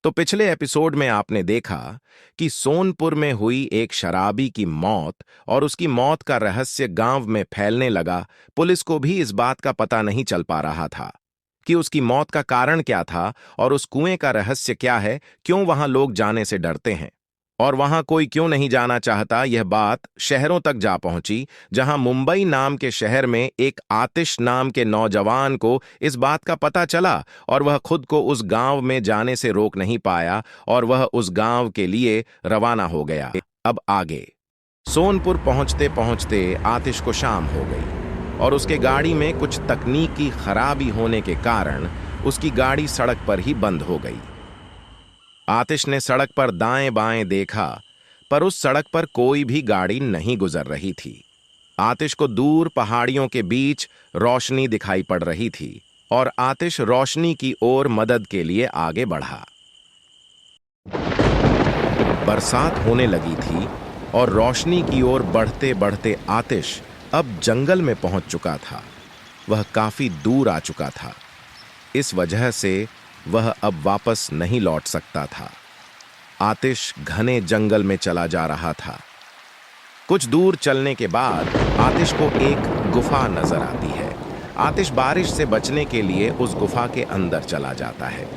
तो पिछले एपिसोड में आपने देखा कि सोनपुर में हुई एक शराबी की मौत और उसकी मौत का रहस्य गांव में फैलने लगा। पुलिस को भी इस बात का पता नहीं चल पा रहा था कि उसकी मौत का कारण क्या था और उस कुएं का रहस्य क्या है, क्यों वहां लोग जाने से डरते हैं और वहां कोई क्यों नहीं जाना चाहता। यह बात शहरों तक जा पहुंची, जहां मुंबई नाम के शहर में एक आतिश नाम के नौजवान को इस बात का पता चला और वह खुद को उस गांव में जाने से रोक नहीं पाया और वह उस गांव के लिए रवाना हो गया। अब आगे सोनपुर पहुंचते पहुंचते आतिश को शाम हो गई और उसके गाड़ी में कुछ तकनीकी खराबी होने के कारण उसकी गाड़ी सड़क पर ही बंद हो गई। आतिश ने सड़क पर दाएं बाएं देखा, पर उस सड़क पर कोई भी गाड़ी नहीं गुजर रही थी। आतिश को दूर पहाड़ियों के बीच रोशनी दिखाई पड़ रही थी और आतिश रोशनी की ओर मदद के लिए आगे बढ़ा। बरसात होने लगी थी और रोशनी की ओर बढ़ते बढ़ते आतिश अब जंगल में पहुंच चुका था। वह काफी दूर आ चुका था, इस वजह से वह अब वापस नहीं लौट सकता था। आतिश घने जंगल में चला जा रहा था। कुछ दूर चलने के बाद आतिश को एक गुफा नजर आती है। आतिश बारिश से बचने के लिए उस गुफा के अंदर चला जाता है।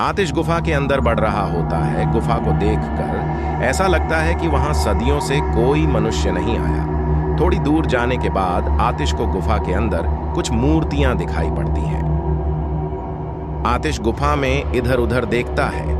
आतिश गुफा के अंदर बढ़ रहा होता है। गुफा को देखकर ऐसा लगता है कि वहां सदियों से कोई मनुष्य नहीं आया। थोड़ी दूर जाने के बाद आतिश को गुफा के अंदर कुछ मूर्तियां दिखाई पड़ती हैं। आतिश गुफा में इधर उधर देखता है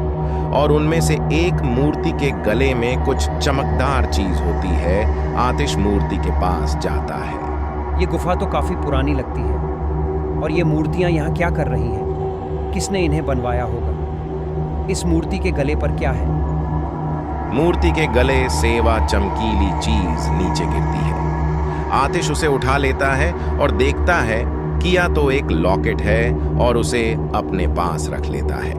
और उनमें से एक मूर्ति के गले में कुछ चमकदार चीज होती है। आतिश मूर्ति के पास जाता है। ये गुफा तो काफी पुरानी लगती है और ये मूर्तियां यहाँ क्या कर रही हैं? किसने इन्हें बनवाया होगा? इस मूर्ति के गले पर क्या है? मूर्ति के गले सेवा चमकीली चीज नीचे गिरती है। आतिश उसे उठा लेता है और देखता है कि यह तो एक लॉकेट है और उसे अपने पास रख लेता है।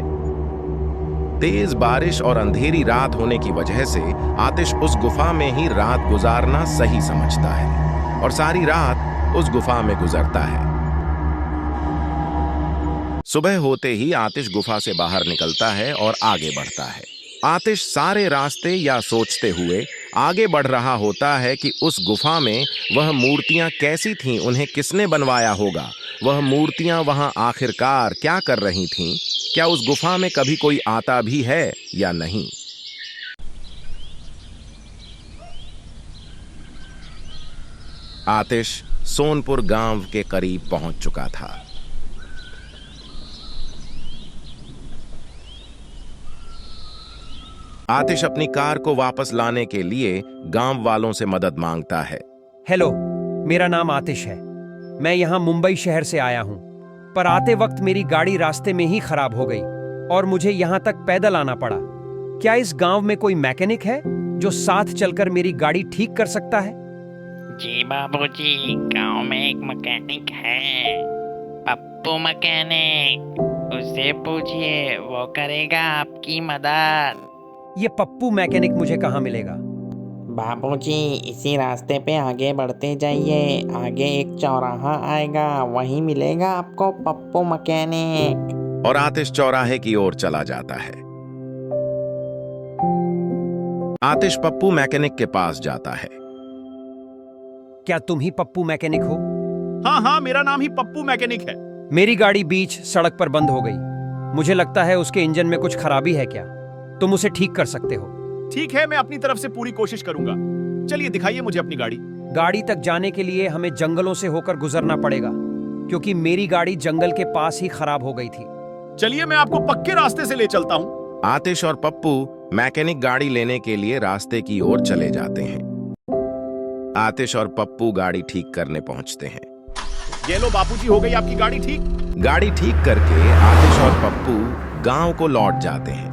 तेज बारिश और अंधेरी रात होने की वजह से आतिश उस गुफा में ही रात गुजारना सही समझता है और सारी रात उस गुफा में गुजरता है। सुबह होते ही आतिश गुफा से बाहर निकलता है और आगे बढ़ता है। आतिश सारे रास्ते या सोचते हुए आगे बढ़ रहा होता है कि उस गुफा में वह मूर्तियां कैसी थीं, उन्हें किसने बनवाया होगा, वह मूर्तियां वहां आखिरकार क्या कर रही थीं, क्या उस गुफा में कभी कोई आता भी है या नहीं। आतिश सोनपुर गांव के करीब पहुंच चुका था। आतिश अपनी कार को वापस लाने के लिए गांव वालों से मदद मांगता है। हेलो, मेरा नाम आतिश है। मैं यहाँ मुंबई शहर से आया हूँ, पर आते वक्त मेरी गाड़ी रास्ते में ही खराब हो गई और मुझे यहाँ तक पैदल आना पड़ा। क्या इस गांव में कोई मैकेनिक है जो साथ चलकर मेरी गाड़ी ठीक कर सकता है? जी बाबूजी, गांव में एक मैकेनिक है, पप्पू मैकेनिक। उससे पूछिए, वो करेगा आपकी मदद। ये पप्पू मैकेनिक मुझे कहाँ मिलेगा? बाबूजी, इसी रास्ते पे आगे बढ़ते जाइए। आगे एक चौराहा आएगा, वहीं मिलेगा आपको पप्पू मैकेनिक। और आतिश चौराहे की ओर चला जाता है। आतिश पप्पू मैकेनिक के पास जाता है। क्या तुम ही पप्पू मैकेनिक हो? हाँ, मेरा नाम ही पप्पू मैकेनिक है। मेरी गाड़ी बीच सड़क पर बंद हो गई। मुझे लगता है उसके इंजन में कुछ खराबी है। क्या तुम उसे ठीक कर सकते हो? ठीक है, मैं अपनी तरफ से पूरी कोशिश करूंगा। चलिए दिखाइए मुझे अपनी गाड़ी। गाड़ी तक जाने के लिए हमें जंगलों से होकर गुजरना पड़ेगा, क्योंकि मेरी गाड़ी जंगल के पास ही खराब हो गई थी। चलिए मैं आपको पक्के रास्ते से ले चलता हूँ। आतिश और पप्पू मैकेनिक गाड़ी लेने के लिए रास्ते की ओर चले जाते हैं। आतिश और पप्पू गाड़ी ठीक करने पहुंचते हैं। ये लो बापूजी, हो गई आपकी गाड़ी ठीक। गाड़ी ठीक करके आतिश और पप्पू गांव को लौट जाते हैं।